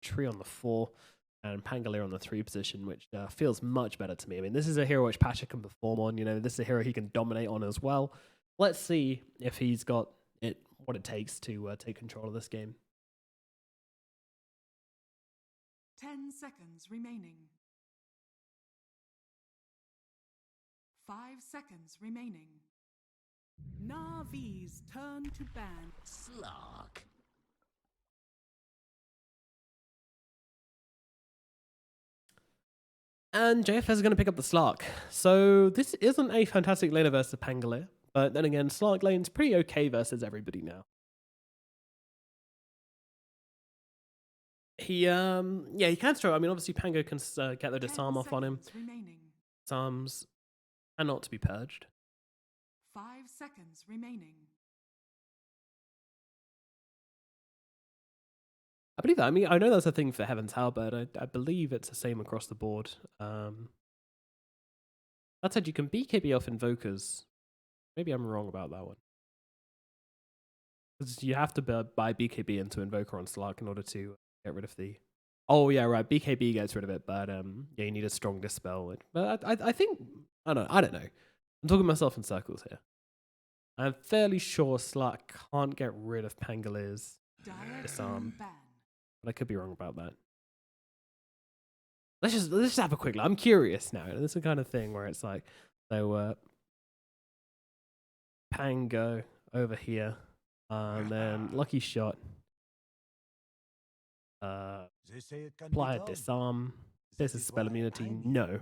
Tree on the 4 and Pangolier on the 3 position, which feels much better to me. I mean, this is a hero which Pasha can perform on. You know, this is a hero he can dominate on as well. Let's see if he's got what it takes to take control of this game. 10 seconds remaining. 5 seconds remaining. NaVi's turn to ban. Slug. And JFS is going to pick up the Slark. So this isn't a fantastic laner versus Pangolier. But then again, Slark lane's pretty okay versus everybody now. He can throw. I mean, obviously Pango can get the disarm off on him. Disarms are not to be purged. 5 seconds remaining. I believe that. I mean, I know that's a thing for Heaven's Halberd. I believe it's the same across the board. That said, you can BKB off Invokers. Maybe I'm wrong about that one. Because you have to buy BKB into Invoker on Slark in order to get rid of the... Oh, yeah, right. BKB gets rid of it, but yeah, you need a strong Dispel. But I think... I don't know. I'm talking myself in circles here. I'm fairly sure Slark can't get rid of Pangolier's disarm. But I could be wrong about that. Let's just have a quick look. I'm curious now. This is the kind of thing where it's like, so Pango over here, and then Lucky Shot. Apply a disarm. This is spell immunity. No.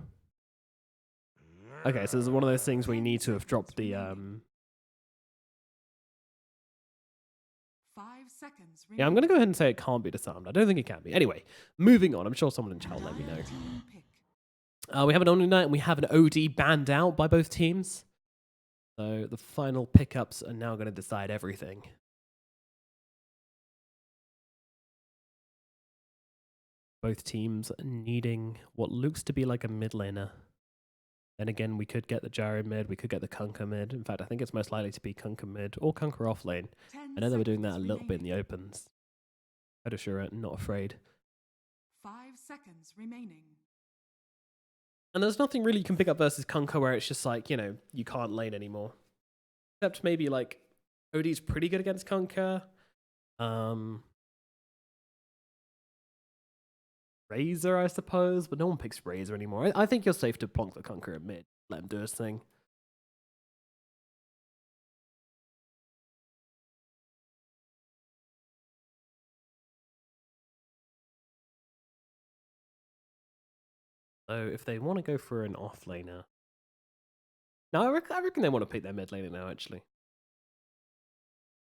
Okay, so this is one of those things where you need to have dropped the 5 seconds remaining. Yeah, I'm going to go ahead and say it can't be disarmed. I don't think it can be. Anyway, moving on. I'm sure someone in chat will let me know. We have an Omni-Knight and we have an OD banned out by both teams. So the final pickups are now going to decide everything. Both teams needing what looks to be like a mid laner. Then again, we could get the Gyro mid, we could get the Kunkka mid. In fact, I think it's most likely to be Kunkka mid or Kunkka off lane. I know they were doing that a little bit in the opens. Pedashura, not afraid. 5 seconds remaining. And there's nothing really you can pick up versus Kunkka where it's just like, you know, you can't lane anymore. Except maybe like OD's pretty good against Kunkka. Razor, I suppose, but no one picks Razor anymore. I think you're safe to plonk the Kunkka at mid. Let him do his thing. So if they want to go for an off laner... No, I reckon they want to pick their mid laner now, actually.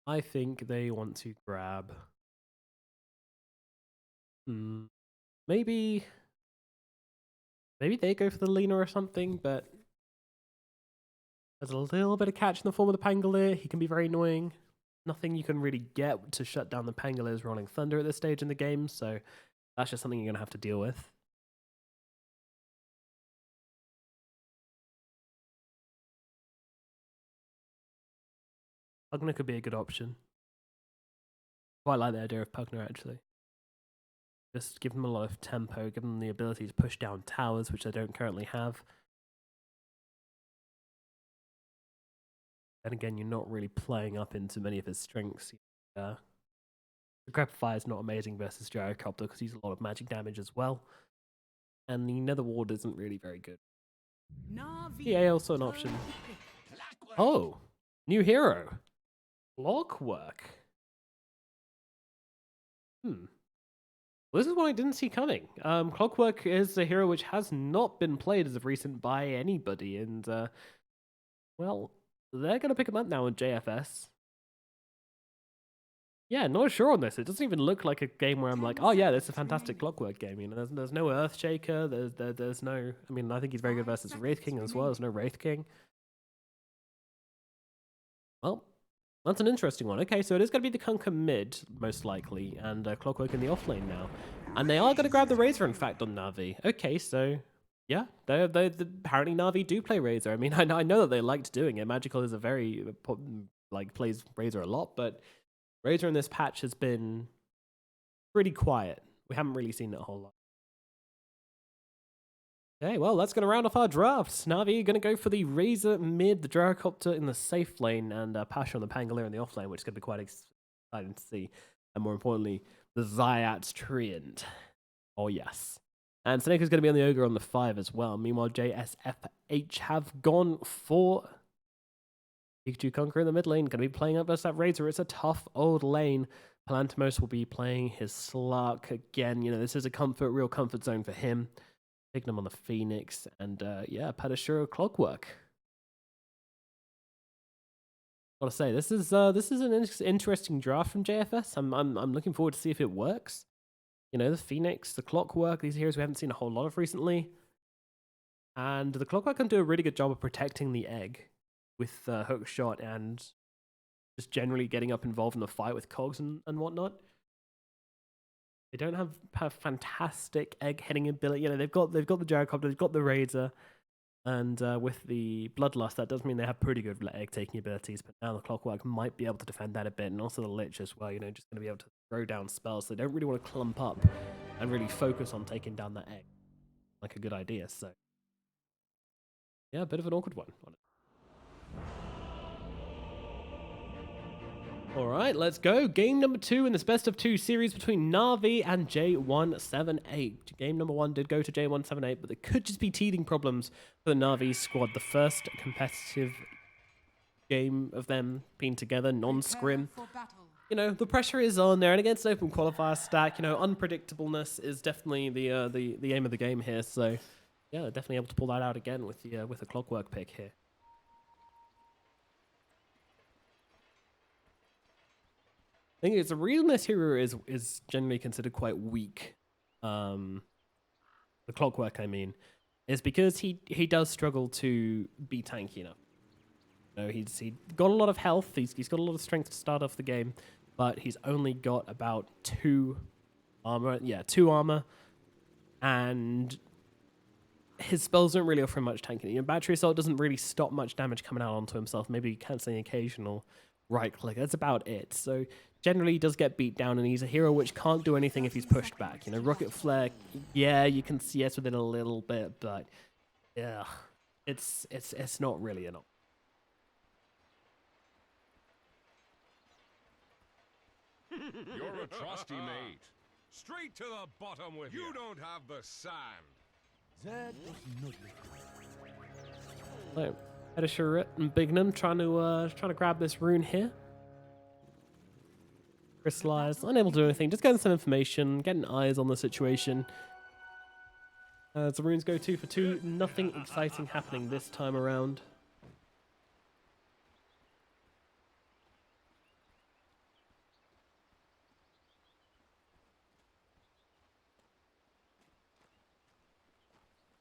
I think they want to grab... Maybe they go for the Lina or something, but there's a little bit of catch in the form of the Pangolier. He can be very annoying. Nothing you can really get to shut down the Pangolier's Rolling Thunder at this stage in the game, so that's just something you're going to have to deal with. Pugna could be a good option. Quite like the idea of Pugna, actually. Just give them a lot of tempo, give them the ability to push down towers, which they don't currently have. And again, you're not really playing up into many of his strengths. The Grab Fire is not amazing versus Gyrocopter because he's a lot of magic damage as well. And the Nether Ward isn't really very good. EA also an option. Oh, new hero. Clockwork. Well, this is one I didn't see coming. Clockwork is a hero which has not been played as of recent by anybody, and well, they're going to pick him up now in JFS. Yeah, not sure on this. It doesn't even look like a game where I'm like, oh yeah, this is a fantastic Clockwork game. You know, there's no Earthshaker. There's no. I mean, I think he's very good versus Wraith King as well. There's no Wraith King. Well, that's an interesting one. Okay, so it is going to be the Kunkka mid, most likely, and Clockwork in the offlane now. And they are going to grab the Razor, in fact, on Navi. Okay, so, yeah, apparently Navi do play Razor. I mean, I know that they liked doing it. Magical is a very, plays Razor a lot, but Razor in this patch has been pretty quiet We haven't really seen it a whole lot. Okay, well, that's going to round off our drafts. NaVi going to go for the Razor mid, the Gyrocopter in the safe lane, and Pasha on the Pangolier in the off lane, which is going to be quite exciting to see. And more importantly, the Zayat's Treant. Oh, yes. And Seneca's going to be on the Ogre on the 5 as well. Meanwhile, jfshfh have gone for Pikachu Conqueror in the mid lane. Going to be playing up versus that Razor. It's a tough old lane. Palantimos will be playing his Slark again. You know, this is a real comfort zone for him. Taking him on the Phoenix, and yeah, Padashiro Clockwork. Gotta say, this is an interesting draft from JFS. I'm looking forward to see if it works. You know, the Phoenix, the Clockwork, these heroes we haven't seen a whole lot of recently, and the Clockwork can do a really good job of protecting the egg with hook shot and just generally getting up involved in the fight with cogs and whatnot. They don't have fantastic egg hitting ability. You know, they've got the Gyrocopter, they've got the Razor, and with the Bloodlust, that does mean they have pretty good egg taking abilities. But now the Clockwork might be able to defend that a bit, and also the Lich as well. You know, just going to be able to throw down spells. So they don't really want to clump up and really focus on taking down that egg. Like a good idea. So yeah, a bit of an awkward one on it. Alright, let's go. Game number 2 in this best of 2 series between NaVi and J178. Game number 1 did go to J178, but there could just be teething problems for the NaVi squad. The first competitive game of them being together, non-scrim. You know, the pressure is on there, and against an open qualifier stack, you know, unpredictableness is definitely the aim of the game here. So, yeah, definitely able to pull that out again with the Clockwork pick here. I think it's the reason this hero is generally considered quite weak. The Clockwork, I mean, is because he does struggle to be tanky enough. You know, he's got a lot of health. He's got a lot of strength to start off the game, but he's only got about 2 armor. Yeah, 2 armor, and his spells don't really offer much tanking. You know, Battery Assault doesn't really stop much damage coming out onto himself. Maybe canceling the occasional right click. That's about it. So generally he does get beat down, and he's a hero which can't do anything if he's pushed back. You know, Rocket Flare, yeah, you can CS with it a little bit, but yeah, it's not really an option. You're a trusty mate. Straight to the bottom with you. You don't have the sand. That was not So, Edisharit and Bignum trying to grab this rune here. Crystallize, unable to do anything, just getting some information, getting eyes on the situation. As the runes go 2 for 2, nothing exciting happening this time around.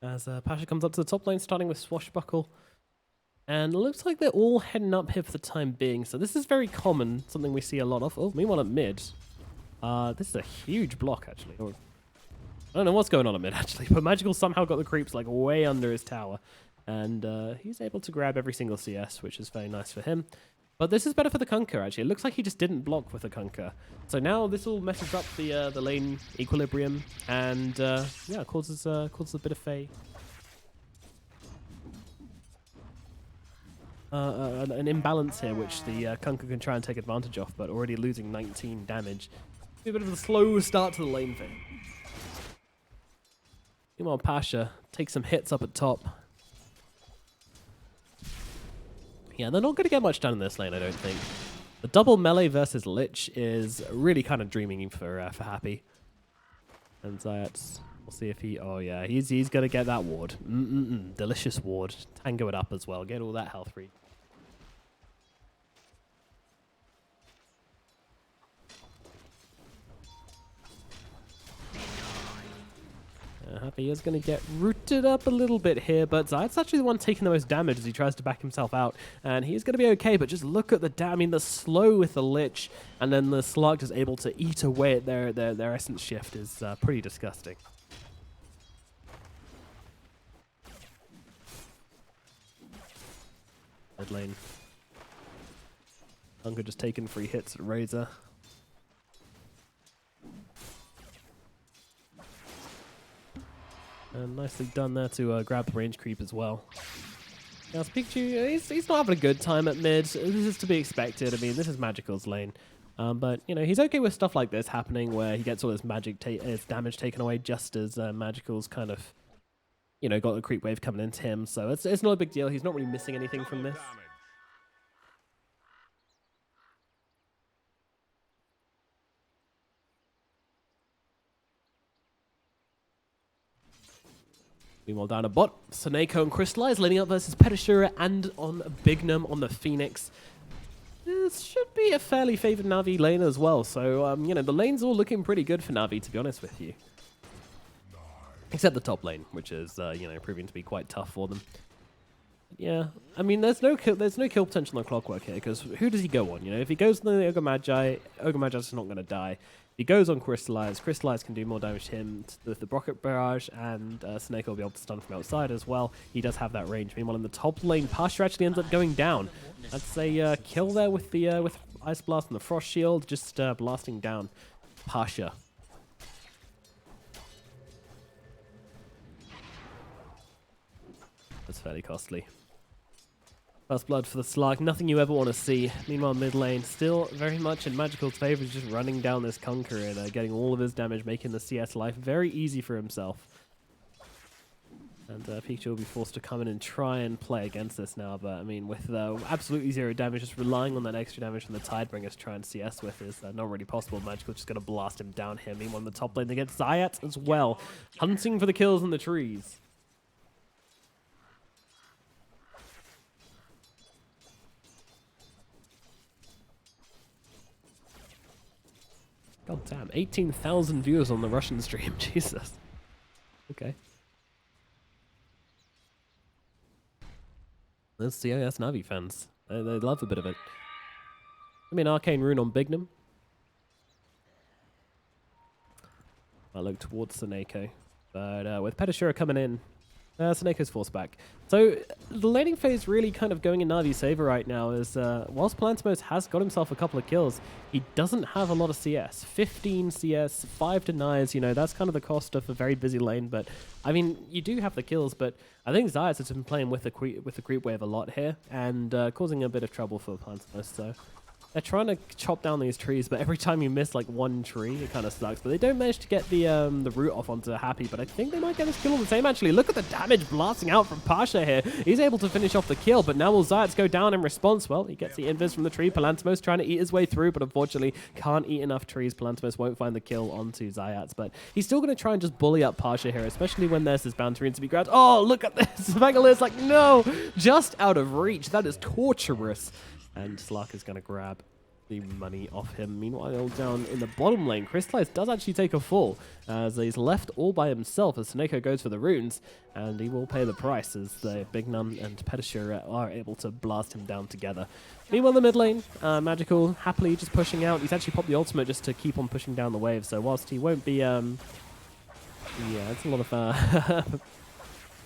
As Pasha comes up to the top lane, starting with Swashbuckle. And it looks like they're all heading up here for the time being. So this is very common, something we see a lot of. Oh, meanwhile at mid, this is a huge block, actually. I don't know what's going on at mid, actually. But Magical somehow got the creeps, like, way under his tower. And he's able to grab every single CS, which is very nice for him. But this is better for the Kunkka, actually. It looks like he just didn't block with the Kunkka. So now this all messes up the lane equilibrium. And, yeah, causes a bit of an imbalance here, which the Kunkka can try and take advantage of, but already losing 19 damage. A bit of a slow start to the lane thing. Meanwhile, Pasha takes some hits up at top. Yeah, they're not going to get much done in this lane, I don't think. The double melee versus Lich is really kind of dreaming for Happy. And Zayats, we'll see if he... Oh, yeah, he's going to get that ward. Delicious ward. Tango it up as well. Get all that health read. Happy is going to get rooted up a little bit here, but Zayat's actually the one taking the most damage as he tries to back himself out, and he's going to be okay, but just look at the damage. I mean, the slow with the Lich, and then the Slug is able to eat away at their essence shift is pretty disgusting. Mid lane. Kunkka just taking free hits at Razor. And nicely done there to grab the range creep as well. Now, Pikachu, he's not having a good time at mid. This is to be expected. I mean, this is Magical's lane. But, you know, he's okay with stuff like this happening where he gets all his his damage taken away just as Magical's kind of, you know, got a creep wave coming into him. So it's not a big deal. He's not really missing anything from this. Meanwhile, down a bot, Soneko and Crystallize lining up versus Petashura and on Bignum on the Phoenix. This should be a fairly favored Navi lane as well. So, you know, the lane's all looking pretty good for Navi, to be honest with you. Except the top lane, which is, you know, proving to be quite tough for them. Yeah, I mean, there's no kill potential on Clockwork here, because who does he go on? You know, if he goes on the Ogre Magi's not going to die. If he goes on Crystallize can do more damage to him with the Rocket Barrage, and Snake will be able to stun from outside as well. He does have that range. Meanwhile, in the top lane, Pasha actually ends up going down. That's a kill there with the with Ice Blast and the Frost Shield, just blasting down Pasha. That's fairly costly. First blood for the Slark, nothing you ever want to see. Meanwhile, mid lane, still very much in Magical's favor, just running down this Conqueror and getting all of his damage, making the CS life very easy for himself. And Pikachu will be forced to come in and try and play against this now, but I mean, with absolutely zero damage, just relying on that extra damage from the Tidebringer to try and CS with is not really possible. Magical just going to blast him down here. Meanwhile, in the top lane, they get Zayat as well, hunting for the kills in the trees. God damn, 18,000 viewers on the Russian stream. Jesus. Okay. Those CIS Navi fans. They love a bit of it. I mean, Arcane Rune on Bignum. I look towards Soneko. But with Petashura coming in, Soneko's forced back. So the laning phase really kind of going in Navi's favor right now is whilst Palantimos has got himself a couple of kills, he doesn't have a lot of CS. 15 CS, 5 denies, you know, that's kind of the cost of a very busy lane. But I mean, you do have the kills, but I think Zayas has been playing with the creep wave a lot here and causing a bit of trouble for Palantimos. So they're trying to chop down these trees, but every time you miss like one tree, it kind of sucks. But they don't manage to get the root off onto Happy, but I think they might get this kill all the same, actually. Look at the damage blasting out from Pasha here. He's able to finish off the kill, but now will Zayats go down in response? Well, he gets the invis from the tree. Palantimos trying to eat his way through, but unfortunately can't eat enough trees. Palantimos won't find the kill onto Zayats, but he's still going to try and just bully up Pasha here, especially when there's this boundary to be grabbed. Oh, look at this. Megalith's like, no, just out of reach. That is torturous. And Slark is going to grab the money off him. Meanwhile, down in the bottom lane, Crystallize does actually take a fall as he's left all by himself as Soneko goes for the runes, and he will pay the price as the Bignum and Petashura are able to blast him down together. Meanwhile, the mid lane, Magical happily just pushing out. He's actually popped the ultimate just to keep on pushing down the wave, so whilst he won't be... yeah, it's a lot of... I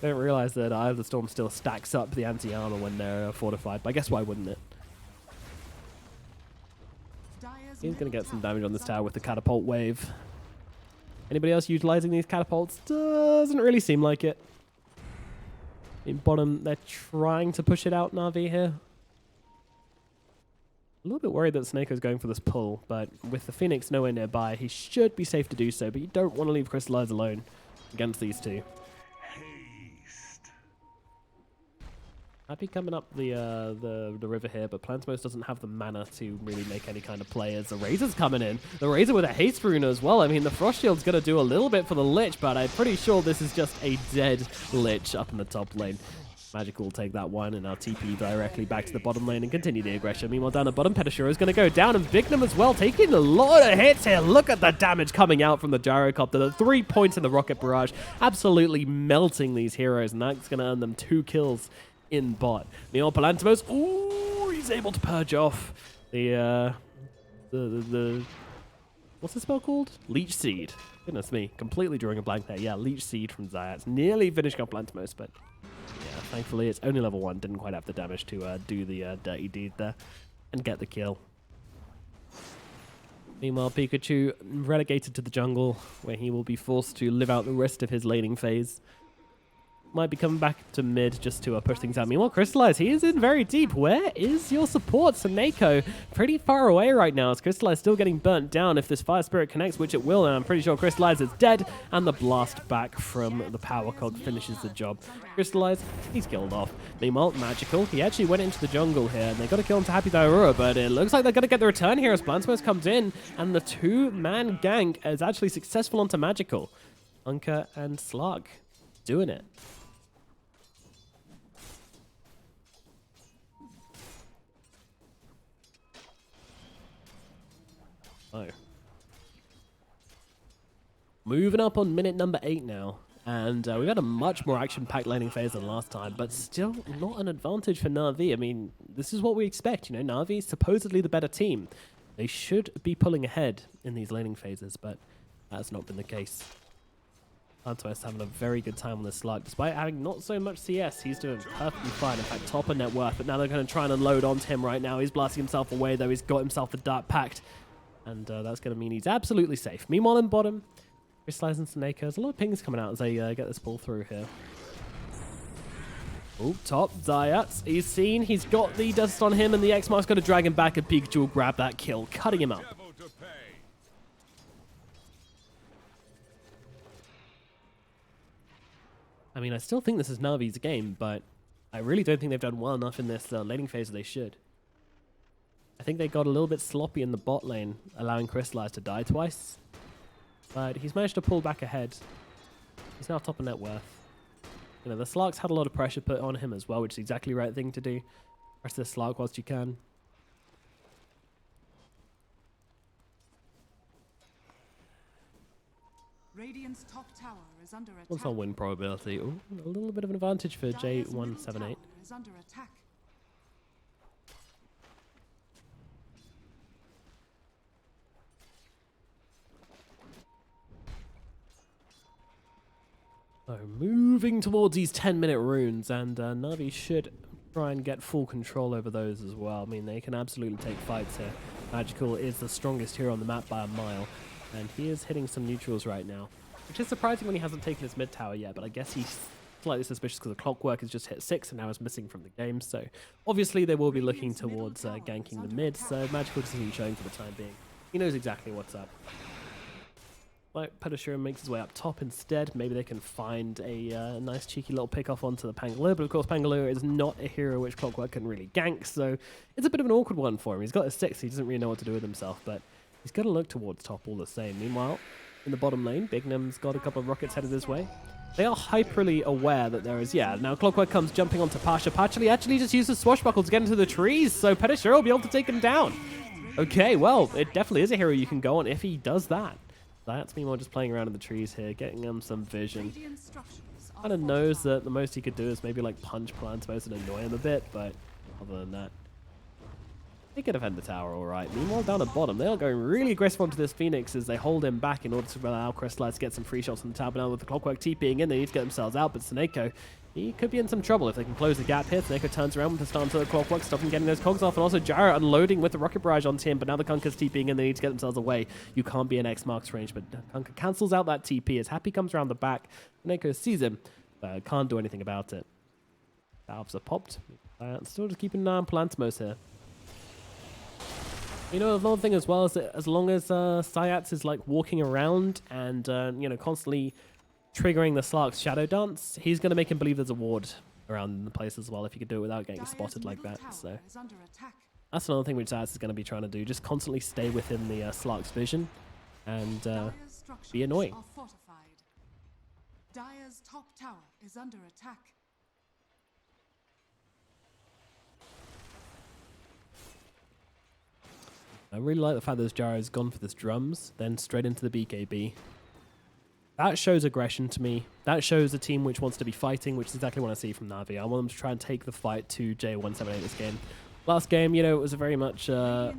don't realize that Eye of the Storm still stacks up the anti-armor when they're fortified, but I guess why wouldn't it? He's going to get some damage on this tower with the catapult wave. Anybody else utilizing these catapults? Doesn't really seem like it. In bottom, they're trying to push it out, Navi here. A little bit worried that Snake's going for this pull, but with the Phoenix nowhere nearby, he should be safe to do so, but you don't want to leave Crystallize alone against these two. Happy coming up the river here, but Palantimos doesn't have the mana to really make any kind of play as the Razor's coming in. The Razor with a haste rune as well. I mean, the Frost Shield's going to do a little bit for the Lich, but I'm pretty sure this is just a dead Lich up in the top lane. Magical will take that one and now TP directly back to the bottom lane and continue the aggression. Meanwhile, down the bottom, Petashura is going to go down, and Bignum as well, taking a lot of hits here. Look at the damage coming out from the Gyrocopter. The 3 points in the Rocket Barrage, absolutely melting these heroes, and that's going to earn them 2 kills in bot. Meanwhile, Palantimos, ooh, he's able to purge off the what's the spell called? Leech Seed. Goodness me, completely drawing a blank there. Yeah, Leech Seed from Zayats. Nearly finishing off Palantimos, but yeah, thankfully it's only level 1. Didn't quite have the damage to do the dirty deed there and get the kill. Meanwhile, Pikachu relegated to the jungle, where he will be forced to live out the rest of his laning phase. might be coming back to mid just to push things out. Meanwhile, Crystallize, he is in very deep. Where is your support? Saneko pretty far away right now as Crystallize still getting burnt down. If this Fire Spirit connects, which it will, and I'm pretty sure Crystallize is dead, and the blast back from the Power Cog finishes the job. Crystallize, he's killed off. Meanwhile, Magical, he actually went into the jungle here, and they got to kill him to Happy Dairura, but it looks like they're going to get the return here as Blandsmos comes in, and the two-man gank is actually successful onto Magical. Unker and Slug doing it. Oh. Moving up on minute number 8 now. And we've had a much more action-packed laning phase than last time, but still not an advantage for NaVi. I mean, this is what we expect, you know, NaVi is supposedly the better team. They should be pulling ahead in these laning phases, but that's not been the case. Blandsmos having a very good time on this Slug. Despite having not so much CS, he's doing perfectly fine. In fact, top of net worth, but now they're going to try and unload onto him right now. He's blasting himself away, though. He's got himself the Dart Pact. And that's going to mean he's absolutely safe. Meanwhile, in bottom, Crystallize and Snake. There's a lot of pings coming out as they get this ball through here. Oh, top. Zayat. He's seen. He's got the dust on him, and the X-Mark's going to drag him back, and Pikachu will grab that kill, cutting him up. I mean, I still think this is NaVi's game, but I really don't think they've done well enough in this laning phase that they should. I think they got a little bit sloppy in the bot lane, allowing Crystallize to die twice. But he's managed to pull back ahead. He's now top of net worth. You know, the Slark's had a lot of pressure put on him as well, which is exactly the right thing to do. Press the Slark whilst you can. Radiant's top tower is under attack. What's our win probability? Ooh, a little bit of an advantage for Dire's middle J178. tower is under attack. So moving towards these 10-minute runes, and NaVi should try and get full control over those as well. I mean, they can absolutely take fights here. Magical is the strongest hero on the map by a mile, and he is hitting some neutrals right now, which is surprising when he hasn't taken his mid tower yet, but I guess he's slightly suspicious because the Clockwork has just hit 6 and now is missing from the game, so obviously they will be looking towards ganking the mid, so Magical just isn't showing for the time being. He knows exactly what's up. Like, Pedashura makes his way up top instead. Maybe they can find a nice cheeky little pick-off onto the Pangoloo, but of course Pangoloo is not a hero which Clockwork can really gank, so it's a bit of an awkward one for him. He's got a 6, he doesn't really know what to do with himself, but he's going to look towards top all the same. Meanwhile, in the bottom lane, Bignum's got a couple of rockets headed his way. They are hyperly aware that there is, now Clockwork comes jumping onto Pasha. Pasha actually just uses Swashbuckle to get into the trees, so Pedashura will be able to take him down. Okay, well, it definitely is a hero you can go on if he does that. That's meanwhile just playing around in the trees here, getting him some vision. Kind of knows that the most he could do is maybe like punch Blandsmos and annoy him a bit, but other than that, they could defend the tower all right. Meanwhile, down at bottom, they are going really aggressive onto this Phoenix as they hold him back in order to allow Crystallize to get some free shots on the tower. But now with the Clockwork TPing in, they need to get themselves out. But Saneko, he could be in some trouble if they can close the gap here. Saneko turns around with the stun to the Clockwork, stopping getting those cogs off. And also Gyro unloading with the Rocket Barrage onto him. But now the Kunker's TPing in, they need to get themselves away. You can't be in X marks range, but Kunker cancels out that TP as Happy comes around the back. Saneko sees him, but can't do anything about it. Valves are popped. Still just keeping an eye on Blandsmos here. You know, another thing as well is that as long as Syats is like walking around and, you know, constantly triggering the Slark's Shadow Dance, he's going to make him believe there's a ward around the place as well if he could do it without getting spotted like that. So that's another thing which Syats is going to be trying to do, just constantly stay within the Slark's vision and be annoying. Dire's top tower is under attack. I really like the fact that this Gyro's gone for this drums, then straight into the BKB. That shows aggression to me. That shows a team which wants to be fighting, which is exactly what I see from NaVi. I want them to try and take the fight to J178 this game. Last game, you know, it was very much a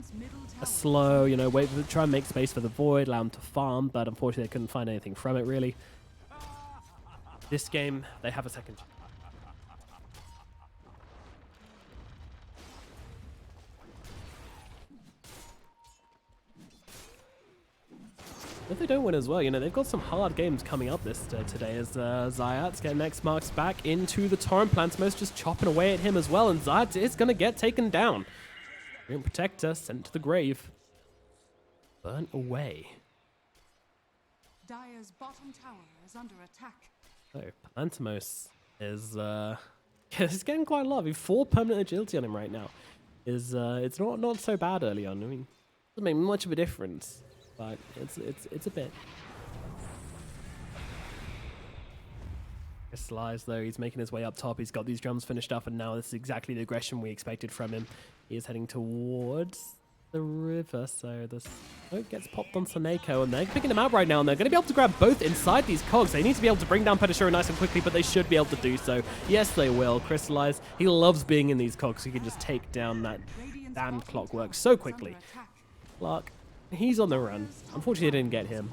slow, you know, try and make space for the Void, allow them to farm, but unfortunately they couldn't find anything from it, really. This game, they have a second chance. If they don't win as well, you know, they've got some hard games coming up this today as Zayat's getting X marks back into the Torrent. Plantimos just chopping away at him as well, and Zayat is going to get taken down. Green Protector sent to the grave. Burnt away. Dire's bottom tower is under attack. So, Plantimos is he's getting quite a lot. I mean, 4 permanent agility on him right now. It's not so bad early on. I mean, it doesn't make much of a difference. But it's a bit. Crystallize though, he's making his way up top. He's got these drums finished up, and now this is exactly the aggression we expected from him. He is heading towards the river, so the smoke gets popped on Saneko, and they're picking him out right now, and they're going to be able to grab both inside these cogs. They need to be able to bring down Pedishiro nice and quickly, but they should be able to do so. Yes, they will. Crystallize, he loves being in these cogs. He can just take down that damned clockwork so quickly. Clark, he's on the run. Unfortunately, they didn't get him.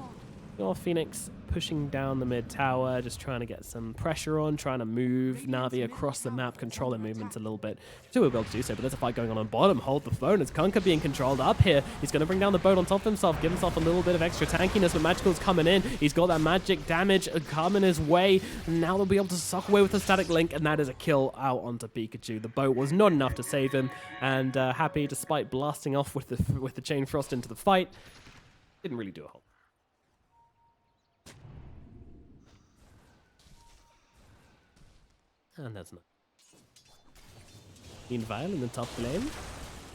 Your Phoenix pushing down the mid tower, just trying to get some pressure on, trying to move Navi across the map, controlling movements a little bit. Two will be able to do so, but there's a fight going on bottom. Hold the phone as Kunkka being controlled up here. He's going to bring down the boat on top of himself, give himself a little bit of extra tankiness, but Magical's coming in. He's got that magic damage coming his way. Now they'll be able to suck away with the static link, and that is a kill out onto Pikachu. The boat was not enough to save him, and Happy, despite blasting off with the Chain Frost into the fight, didn't really do a whole. And that's not. Meanwhile, in the top lane,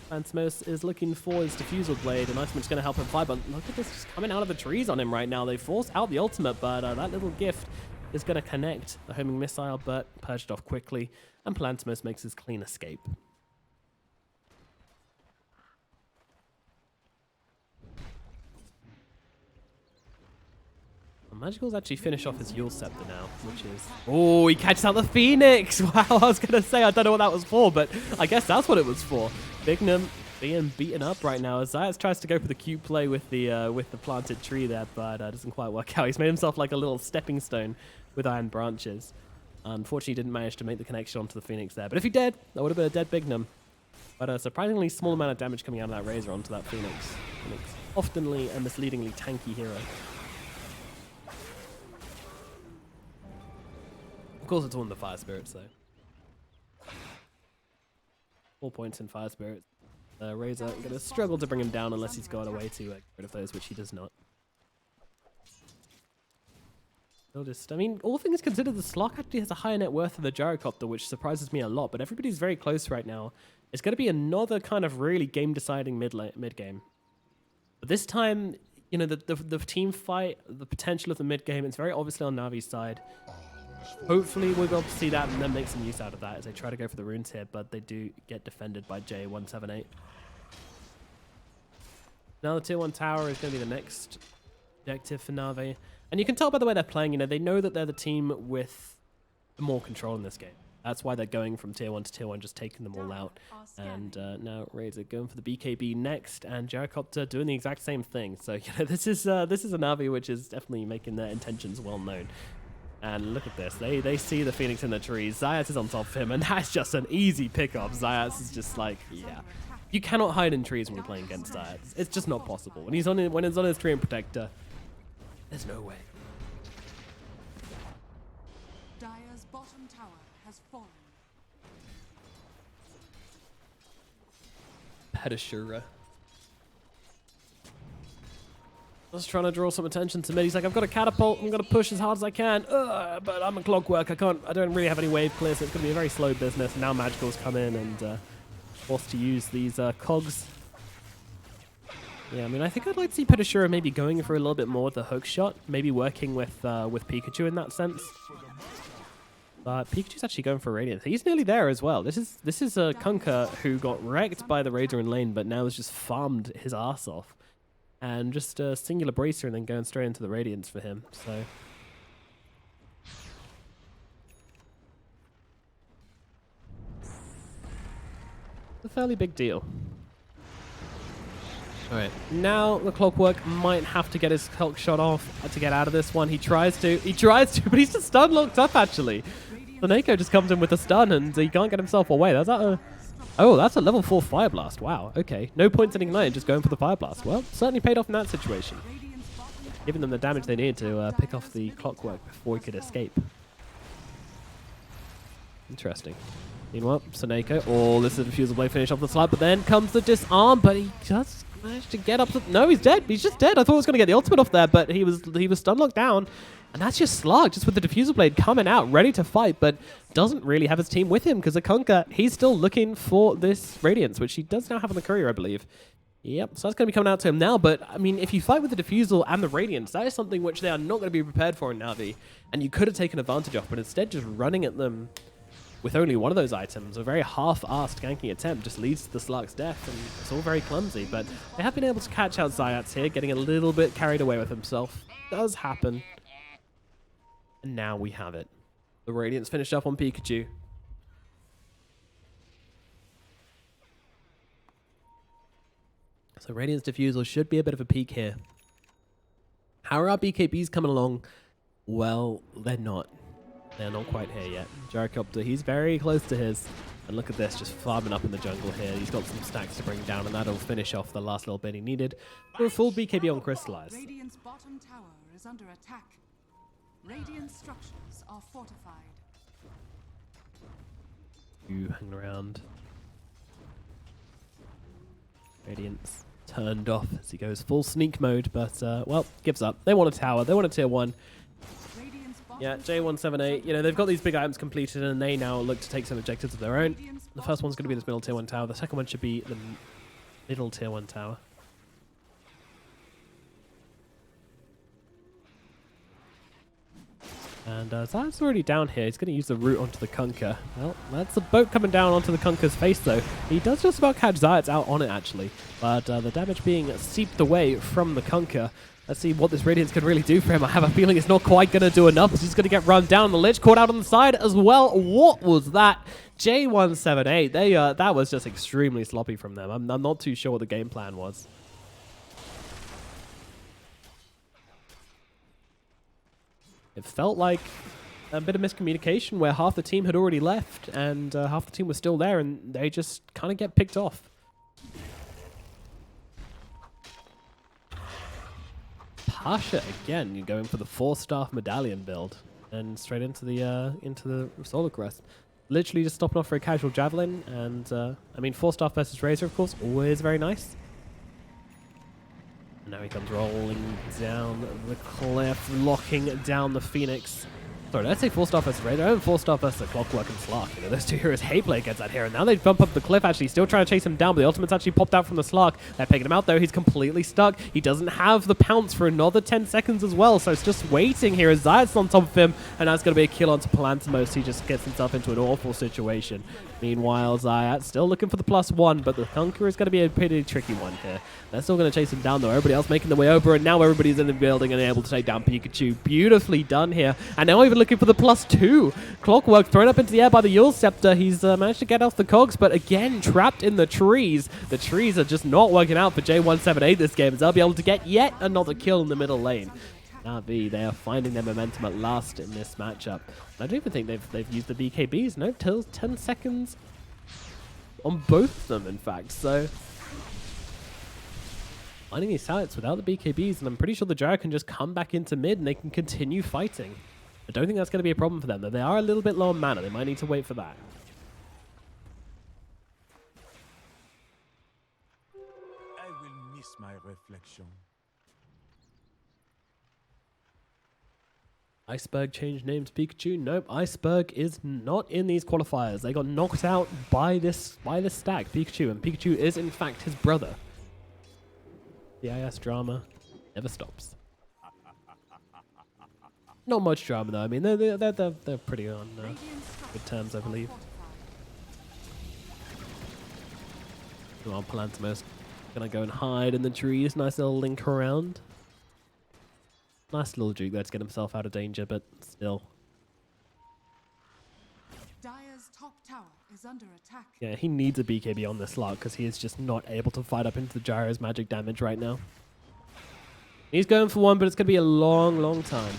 Plantimos is looking for his Diffusal Blade, and Iceman's going to help him fight, but look at this just coming out of the trees on him right now. They force out the ultimate, but that little gift is going to connect the homing missile, but purged off quickly, and Plantimos makes his clean escape. Magical's actually finished off his Yule Scepter now, which is... Oh, he catches out the Phoenix! Wow, I was going to say, I don't know what that was for, but I guess that's what it was for. Bignum being beaten up right now as Zayas tries to go for the cute play with the planted tree there, but doesn't quite work out. He's made himself like a little stepping stone with iron branches. Unfortunately, didn't manage to make the connection onto the Phoenix there, but if he did, that would have been a dead Bignum. But a surprisingly small amount of damage coming out of that Razor onto that Phoenix. Phoenix, oftenly and misleadingly tanky hero. Of course, it's all in the Fire Spirits, though. 4 points in Fire Spirits. Razor going to struggle to bring him down unless he's got a way to get rid of those, which he does not. I mean, all things considered, the Slark actually has a higher net worth than the Gyrocopter, which surprises me a lot, but everybody's very close right now. It's going to be another kind of really game-deciding mid-game. But this time, you know, the team fight, the potential of the mid-game, it's very obviously on Navi's side. Hopefully we'll be able to see that and then make some use out of that as they try to go for the runes here, but they do get defended by jfshfh178. Now the tier 1 tower is going to be the next objective for Navi. And you can tell by the way they're playing, you know, they know that they're the team with more control in this game. That's why they're going from tier 1 to tier 1, just taking them all out. And now Razor going for the BKB next, and Gyrocopter doing the exact same thing. So, you know, this is a Navi which is definitely making their intentions well known. And look at this. They see the Phoenix in the trees. Zayas is on top of him, and that's just an easy pickup. Zayas is just like, yeah. You cannot hide in trees when you're playing against Zayas. It's just not possible. When he's on his Tree and Protector, there's no way. Dire's bottom tower has fallen. Pedishiro. Just trying to draw some attention to mid. He's like, I've got a catapult. I'm going to push as hard as I can. But I'm a clockwork. I don't really have any wave clear, so it's going to be a very slow business. And now Magical's come in and forced to use these cogs. Yeah, I mean, I think I'd like to see Pedishiro maybe going for a little bit more with the hook shot. Maybe working with Pikachu in that sense. But Pikachu's actually going for Radiant. He's nearly there as well. This is Kunkka who got wrecked by the Razor in lane, but now has just farmed his ass off. And just a singular bracer and then going straight into the Radiance for him. So a fairly big deal. Alright, now the Clockwork might have to get his Hulk shot off to get out of this one. He tries to, but he's just stun locked up actually. Saneko just comes in with a stun and he can't get himself away. That's a... Oh, that's a level 4 Fire Blast. Wow, okay. No points in Ignite, just going for the Fire Blast. Well, certainly paid off in that situation. giving them the damage they need to pick off the clockwork before he could escape. Interesting. Meanwhile, Seneko. Oh, this is a Diffusal Blade finish off the slide, but then comes the disarm, but he just managed to get up to... No, he's dead. He's just dead. I thought I was going to get the ultimate off there, but he was stun locked down. And that's just Slug, just with the Diffusal Blade coming out, ready to fight, but doesn't really have his team with him because the Kunkka, he's still looking for this Radiance, which he does now have on the courier, I believe. Yep, so that's going to be coming out to him now, but, I mean, if you fight with the Diffusal and the Radiance, that is something which they are not going to be prepared for in NaVi, and you could have taken advantage of, but instead just running at them with only one of those items, a very half-assed ganking attempt just leads to the Slug's death, and it's all very clumsy, but they have been able to catch out Zayats here, getting a little bit carried away with himself. Does happen. And now we have it. The Radiance finished up on Pikachu. So Radiance Diffusal should be a bit of a peak here. How are our BKBs coming along? Well, they're not. They're not quite here yet. Gyrocopter, he's very close to his. And look at this, just farming up in the jungle here. He's got some stacks to bring down, and that'll finish off the last little bit he needed for a full BKB on Crystallize. Radiant's bottom tower is under attack. Radiant structures are fortified. You hang around. Radiance turned off as he goes full sneak mode, but, well, gives up. They want a tower. They want a tier 1. Yeah, J178, you know, they've got these big items completed, and they now look to take some objectives of their own. The first one's going to be this middle tier 1 tower. The second one should be the middle tier 1 tower. And Zayat's already down here. He's going to use the route onto the Kunkka. Well, that's a boat coming down onto the Kunkka's face, though. He does just about catch Zayat's out on it, actually. But the damage being seeped away from the Kunkka. Let's see what this Radiance can really do for him. I have a feeling it's not quite going to do enough. He's going to get run down. The Lich caught out on the side as well. What was that? J178. That was just extremely sloppy from them. I'm not too sure what the game plan was. It felt like a bit of miscommunication where half the team had already left and half the team was still there, and they just kind of get picked off. Pasha again, you're going for the 4-staff medallion build and straight into the Solar Crest. Literally just stopping off for a casual javelin, and I mean 4-staff versus Razor, of course, always very nice. And now he comes rolling down the cliff, locking down the Phoenix. Sorry, did I say 4-star versus Razor? I meant 4-star versus Clockwork and Slark. You know, those two heroes Hayplay gets out here, and now they bump up the cliff, actually, still trying to chase him down, but the ultimate's actually popped out from the Slark. They're picking him out, though. He's completely stuck. He doesn't have the pounce for another 10 seconds as well, so it's just waiting here as Zayat's on top of him, and that's going to be a kill onto Palantimos. He just gets himself into an awful situation. Meanwhile, Zayat still looking for the +1, but the Kunkka is going to be a pretty tricky one here. They're still going to chase him down, though. Everybody else making their way over, and now everybody's in the building and able to take down Pikachu. Beautifully done here. And now even looking for the +2. Clockwork thrown up into the air by the Yule Scepter. He's managed to get off the cogs, but again, trapped in the trees. The trees are just not working out for J178 this game, as they'll be able to get yet another kill in the middle lane. NaVi, they are finding their momentum at last in this matchup. I don't even think they've used the BKBs. No, till 10 seconds on both of them, in fact. So finding these sites without the BKBs, and I'm pretty sure the Gyro can just come back into mid and they can continue fighting. I don't think that's going to be a problem for them, though. They are a little bit low on mana. They might need to wait for that. I will miss my reflection. Iceberg changed names. Pikachu? Nope. Iceberg is not in these qualifiers. They got knocked out by this stack, Pikachu, and Pikachu is in fact his brother. CIS drama never stops. Not much drama though. I mean, they're pretty on good terms, I believe. Well, Palantimos gonna go and hide in the trees. Nice little link around. Nice little juke there to get himself out of danger, but still. Dire's top tower is under attack. Yeah, he needs a BKB on this lot because he is just not able to fight up into the Gyro's magic damage right now. He's going for one, but it's going to be a long, long time.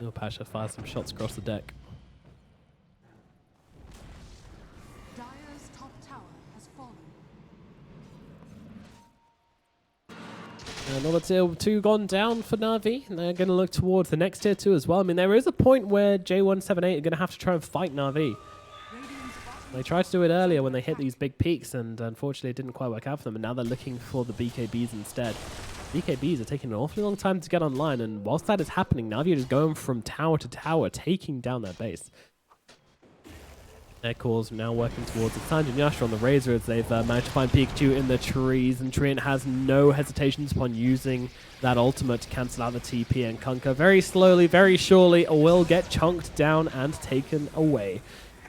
Oh, Pasha fires some shots across the deck. Dire's top tower has fallen. Another tier 2 gone down for Na'Vi, and they're going to look towards the next tier 2 as well. I mean, there is a point where jfshfh178 are going to have to try and fight Na'Vi. They tried to do it earlier when they hit these big peaks, and unfortunately it didn't quite work out for them, and now they're looking for the BKBs instead. BKBs are taking an awfully long time to get online, and whilst that is happening, Na'Vi are just going from tower to tower, taking down their base. Air cores now working towards the Sanj and Yasha on the Razor as they've managed to find Pikachu in the trees, and Treant has no hesitations upon using that ultimate to cancel out the TP, and Kunkka very slowly, very surely will get chunked down and taken away.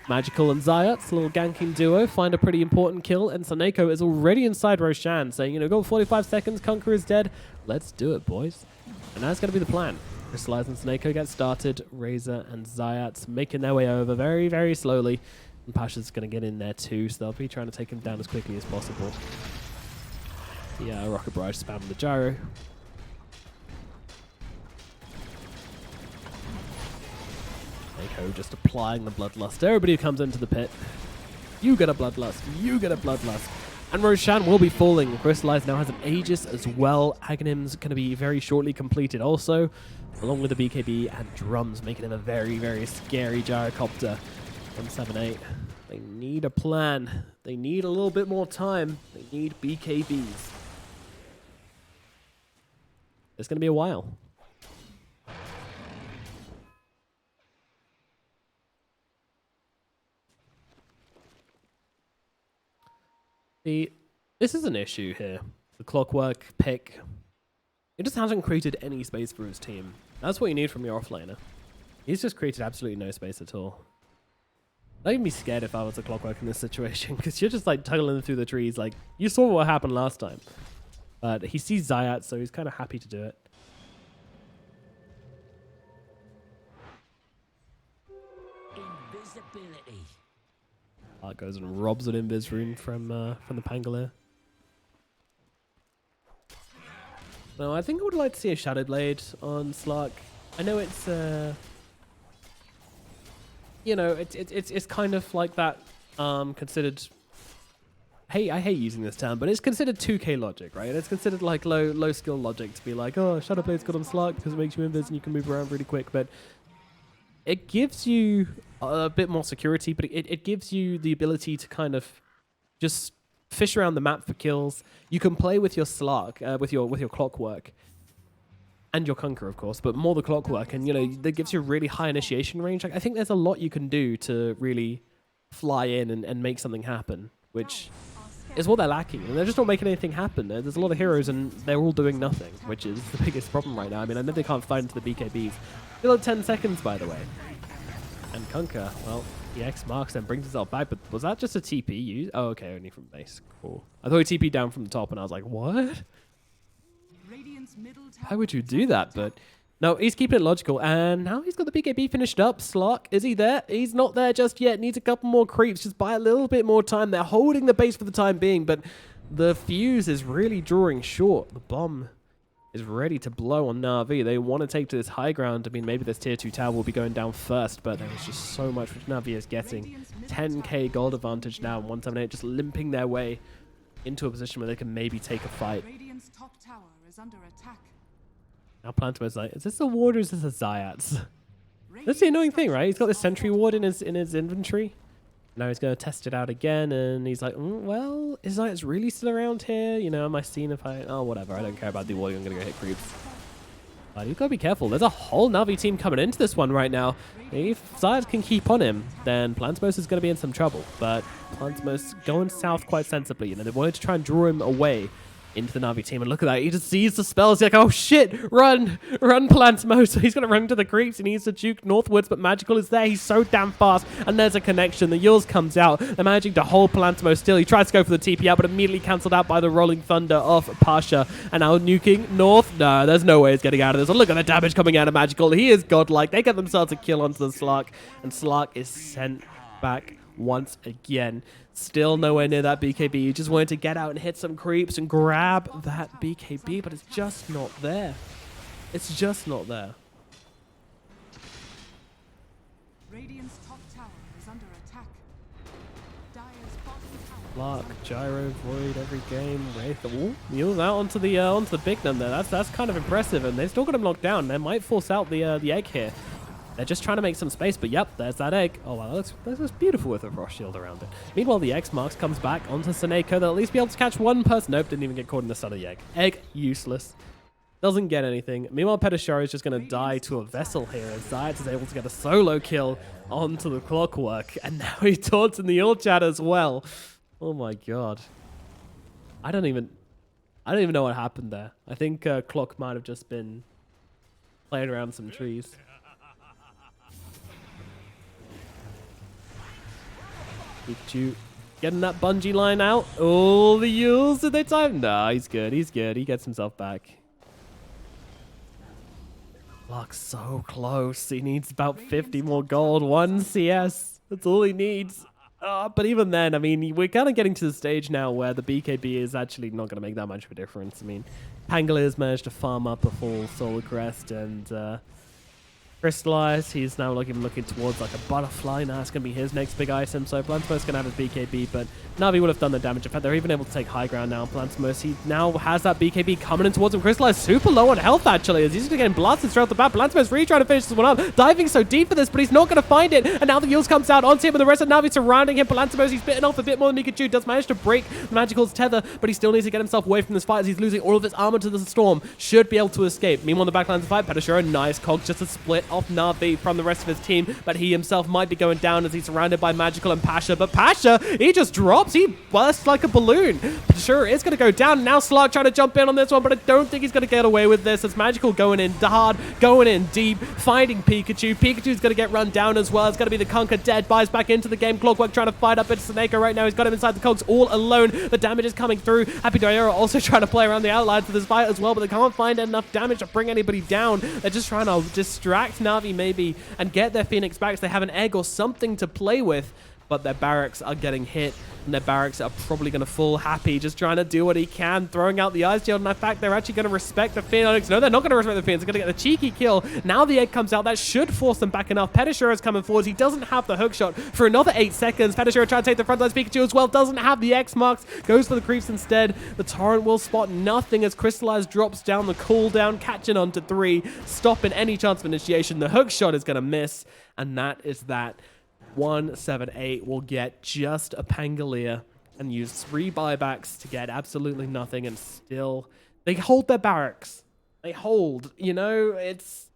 Magical and Zayat's little ganking duo find a pretty important kill, and Saneko is already inside Roshan, saying, you know, go 45 seconds, Kunkka is dead. Let's do it, boys. And that's going to be the plan. Crystallize and Saneko get started. Razor and Zayat's making their way over very, very slowly. And Pasha's going to get in there too, so they'll be trying to take him down as quickly as possible. Yeah, Rocket Barrage spamming the gyro. Saneko just applying the Bloodlust. Everybody who comes into the pit, you get a Bloodlust, you get a Bloodlust. And Roshan will be falling. Crystallize now has an Aegis as well. Aghanim's going to be very shortly completed also, along with the BKB and drums, making him a very, very scary gyrocopter. 178. They need a plan. They need a little bit more time. They need BKBs. It's going to be a while. See, this is an issue here. The Clockwork pick. It just hasn't created any space for his team. That's what you need from your offlaner. He's just created absolutely no space at all. I'd even be scared if I was a Clockwork in this situation, because you're just like tuggling through the trees. Like, you saw what happened last time. But he sees Zayat, so he's kind of happy to do it. Invisibility. Art goes and robs an Invis rune from the Pangolier. No, I think I would like to see a Shadow Blade on Slark. I know it's you know, it's kind of like that considered. Hey, I hate using this term, but it's considered 2K logic, right? It's considered like low skill logic to be like, oh, Shadow Blade's good on Slark because it makes you invis and you can move around really quick, but it gives you a bit more security, but it gives you the ability to kind of just fish around the map for kills. You can play with your Slark, with your Clockwork. And your Kunkka, of course, but more the Clockwork, and you know, that gives you a really high initiation range. Like, I think there's a lot you can do to really fly in and make something happen, which is what they're lacking. And they're just not making anything happen. There's a lot of heroes, and they're all doing nothing, which is the biggest problem right now. I mean, I know they can't fight into the BKBs. Still at 10 seconds, by the way. And Kunkka, well, he X marks and brings himself back, but was that just a TP use? Oh, okay, only from base. Cool. I thought he TP'd down from the top, and I was like, what? Why would you do that? But no, he's keeping it logical. And now he's got the BKB finished up. Slark, is he there? He's not there just yet. Needs a couple more creeps. Just buy a little bit more time. They're holding the base for the time being, but the fuse is really drawing short. The bomb is ready to blow on Na'Vi. They want to take to this high ground. I mean, maybe this tier 2 tower will be going down first, but there is just so much which Na'Vi is getting. 10k gold advantage now, and 178 just limping their way into a position where they can maybe take a fight. Radiant's top tower is under attack. Now Planto's like, is this a ward or is this a Zayat's? That's the annoying thing, right? He's got the sentry ward in his inventory. Now he's going to test it out again, and he's like, well, is Zayat's really still around here? You know, am I seeing if I... Oh, whatever, I don't care about the ward, I'm going to go hit creeps. But you've got to be careful. There's a whole Na'Vi team coming into this one right now. If Zayat can keep on him, then Plantmos is going to be in some trouble. But Plantmos going south quite sensibly. You know, they wanted to try and draw him away into the Na'Vi team, and look at that, he just sees the spells. He's like, oh shit, run Plantmo. So he's gonna run to the creeps. He needs to juke northwards, but Magical is there. He's so damn fast, and there's a connection. The Yules comes out. They're managing to hold Plantmo still. He tries to go for the TP out, but immediately cancelled out by the Rolling Thunder of Pasha. And now nuking north. No, there's no way he's getting out of this. And look at the damage coming out of Magical. He is godlike. They get themselves a kill onto the Slark, and Slark is sent back once again. Still nowhere near that BKB. He just wanted to get out and hit some creeps and grab that BKB, but it's just not there. It's just not there. Radiant's top tower is under attack. Dire's bottom tower Lark, Gyro, Void every game. Wraith, Mule's out onto the big number there. That's kind of impressive, and they've still got him locked down. They might force out the egg here. They're just trying to make some space, but yep, there's that egg. Oh wow, that looks beautiful with a frost shield around it. Meanwhile, the X marks comes back onto Seneko. They'll at least be able to catch one person. Nope, didn't even get caught in the sun of the egg. Egg useless. Doesn't get anything. Meanwhile, Pedisharo is just going to die to a vessel here, as Zayat is able to get a solo kill onto the Clockwork, and now he taunts in the ult chat as well. Oh my god. I don't even know what happened there. I think Clock might have just been playing around some trees. Pikachu getting that bungee line out. Oh, the Yules, did they time? Nah, he's good. He's good. He gets himself back. Clock's so close. He needs about 50 more gold. 1 CS. That's all he needs. But even then, I mean, we're kind of getting to the stage now where the BKB is actually not going to make that much of a difference. I mean, Pangalier's managed to farm up a full Solar Crest and Crystallize. He's now looking towards like a butterfly. Now it's going to be his next big item. So Blantimos going to have his BKB, but NaVi would have done the damage. In fact, they're even able to take high ground now. Blantimos, he now has that BKB coming in towards him. Crystallize super low on health, actually, as he's just getting blasted throughout the bat. Blantimos really trying to finish this one up. Diving so deep for this, but he's not going to find it. And now the Yules comes out onto him, and the rest of NaVi surrounding him. Blantimos, he's bitten off a bit more than Pikachu. Does manage to break Magical's tether, but he still needs to get himself away from this fight as he's losing all of his armor to the storm. Should be able to escape. Meanwhile, in the backlines of the fight, Pedisharo, nice cog, just a split off NaVi from the rest of his team, but he himself might be going down as he's surrounded by Magical and Pasha. But Pasha, he just drops. He bursts like a balloon. Sure, it's going to go down. Now Slark trying to jump in on this one, but I don't think he's going to get away with this as Magical going in hard, going in deep, finding Pikachu. Pikachu's going to get run down as well. It's going to be the Conquer Dead. Buys back into the game. Clockwork trying to fight up into Seneko right now. He's got him inside the cogs all alone. The damage is coming through. Happy Diora also trying to play around the outlines of this fight as well, but they can't find enough damage to bring anybody down. They're just trying to distract NaVi maybe and get their Phoenix back so they have an egg or something to play with, but their barracks are getting hit and their barracks are probably going to fall. Happy just trying to do what he can, throwing out the Ice Shield, and in fact they're actually going to respect the Phoenix. No, they're not going to respect the Phoenix. They're going to get the cheeky kill. Now the egg comes out. That should force them back enough. Pedisharo is coming forward. He doesn't have the hook shot for another 8 seconds. Pedisharo trying to take the front line. Pikachu as well doesn't have the X marks. Goes for the creeps instead. The Torrent will spot nothing as Crystallize drops down the cooldown, catching on to 3, stopping any chance of initiation. The hook shot is going to miss, and that is that. 178 will get just a Pangolier and use 3 buybacks to get absolutely nothing, and still they hold their barracks. They hold, you know, it's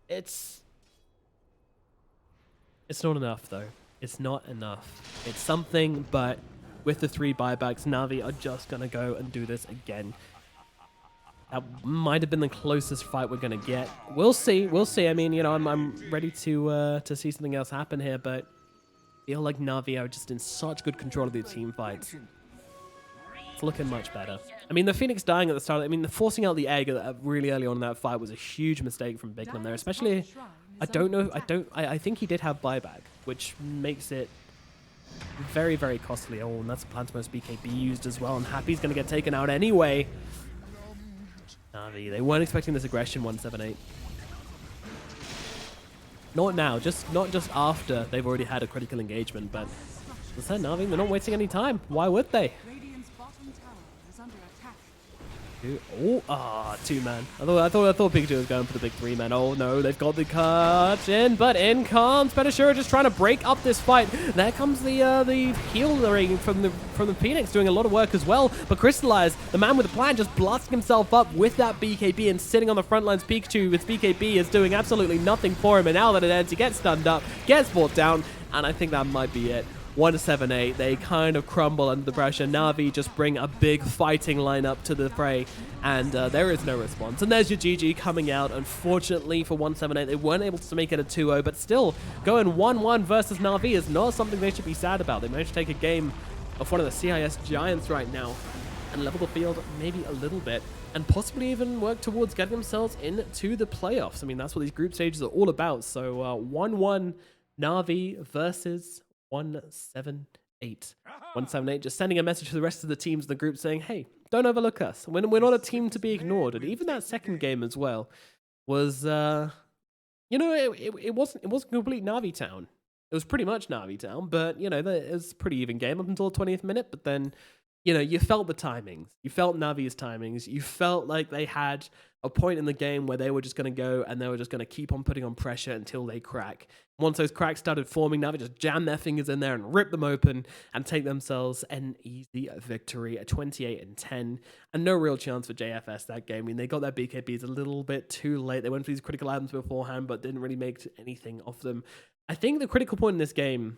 not enough though. It's not enough. It's something, but with the 3 buybacks, NaVi are just gonna go and do this again. That might have been the closest fight we're gonna get. We'll see. We'll see. I mean, you know, I'm ready to see something else happen here, but I feel like NaVi are just in such good control of the team fights. It's looking much better. I mean, the Phoenix dying at the start, I mean, the forcing out the egg really early on in that fight was a huge mistake from Bigman there, especially, I think he did have buyback, which makes it very, very costly. Oh, and that's Plantimos BKB used as well, and Happy's going to get taken out anyway. NaVi, they weren't expecting this aggression, 178. Not now, not just after they've already had a critical engagement, but as I said, NaVi, they're not wasting any time. Why would they? Radiant's bottom tower is under attack. Oh, 2-man. I thought Pikachu was going for the big 3-man. Oh no, they've got the cut in, but in comes Pedisharo just trying to break up this fight. There comes the healing from the Phoenix doing a lot of work as well. But Crystallize, the man with the plan, just blasting himself up with that BKB and sitting on the front lines. Pikachu with BKB is doing absolutely nothing for him, and now that it ends, he gets stunned up, gets brought down, and I think that might be it. 178, they kind of crumble under the pressure. NaVi just bring a big fighting lineup to the fray, and there is no response. And there's your GG coming out. Unfortunately for 178, they weren't able to make it a 2-0, but still, going 1-1 versus NaVi is not something they should be sad about. They managed to take a game of one of the CIS giants right now and level the field maybe a little bit, and possibly even work towards getting themselves into the playoffs. I mean, that's what these group stages are all about. So 1-1 NaVi versus 178. 178 just sending a message to the rest of the teams in the group saying, hey, don't overlook us. We're not a team to be ignored. And even that second game as well was, you know, it wasn't complete NaVi town. It was pretty much NaVi town, but, you know, it was a pretty even game up until the 20th minute. But then you know, you felt the timings. You felt Navi's timings. You felt like they had a point in the game where they were just going to go and they were just going to keep on putting on pressure until they crack. Once those cracks started forming, Navi just jammed their fingers in there and ripped them open and take themselves an easy victory at 28-10. And no real chance for JFS that game. I mean, they got their BKBs a little bit too late. They went for these critical items beforehand, but didn't really make anything of them. I think the critical point in this game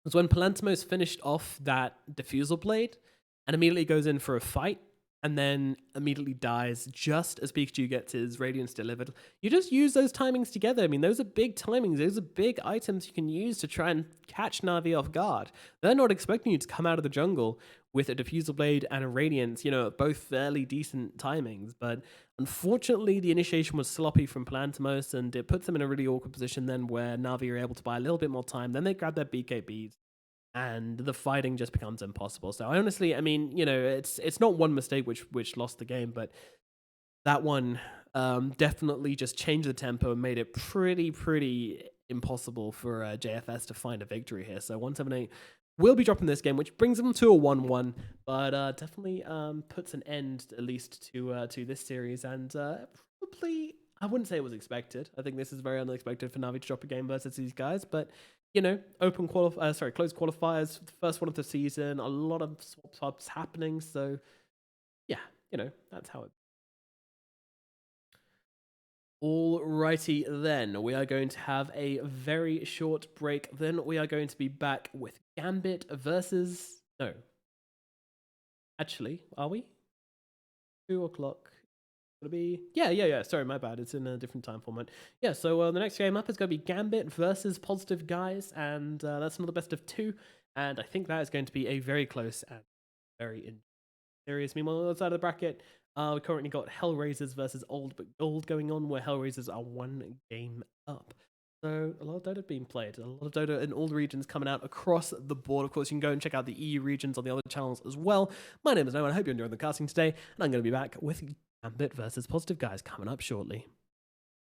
was when Palantimos finished off that diffusal blade and immediately goes in for a fight and then immediately dies just as Pikachu gets his Radiance delivered. You just use those timings together. I mean, those are big timings. Those are big items you can use to try and catch Navi off guard. They're not expecting you to come out of the jungle with a diffusal blade and a Radiance, you know, both fairly decent timings. But unfortunately, the initiation was sloppy from Palantimos, and it puts them in a really awkward position then where Navi are able to buy a little bit more time. Then they grab their BKBs, and the fighting just becomes impossible. So honestly, I mean, you know, it's not one mistake which lost the game, but that one definitely just changed the tempo and made it pretty impossible for JFS to find a victory here. So 178 will be dropping this game, which brings them to a 1-1, but definitely puts an end at least to this series, and probably, I wouldn't say it was expected. I think this is very unexpected for Navi to drop a game versus these guys, but you know, closed qualifiers, the first one of the season, a lot of swaps happening, so yeah, you know, that's how it. Alrighty then, we are going to have a very short break, then we are going to be back with Gambit versus, no, actually, are we? 2 o'clock. Gonna be sorry, my bad, it's in a different time format. Yeah, so the next game up is going to be Gambit versus Positive Guys, and that's another best of 2, and I think that is going to be a very close and very serious. Meanwhile, on the other side of the bracket, we currently got Hellraisers versus Old But Gold going on, where Hellraisers are 1 game up. So a lot of Dota being played, a lot of Dota in all the regions coming out across the board. Of course, you can go and check out the EU regions on the other channels as well. My name is Noah, and I hope you're enjoying the casting today, and I'm going to be back with Gambit versus Positive Guys coming up shortly.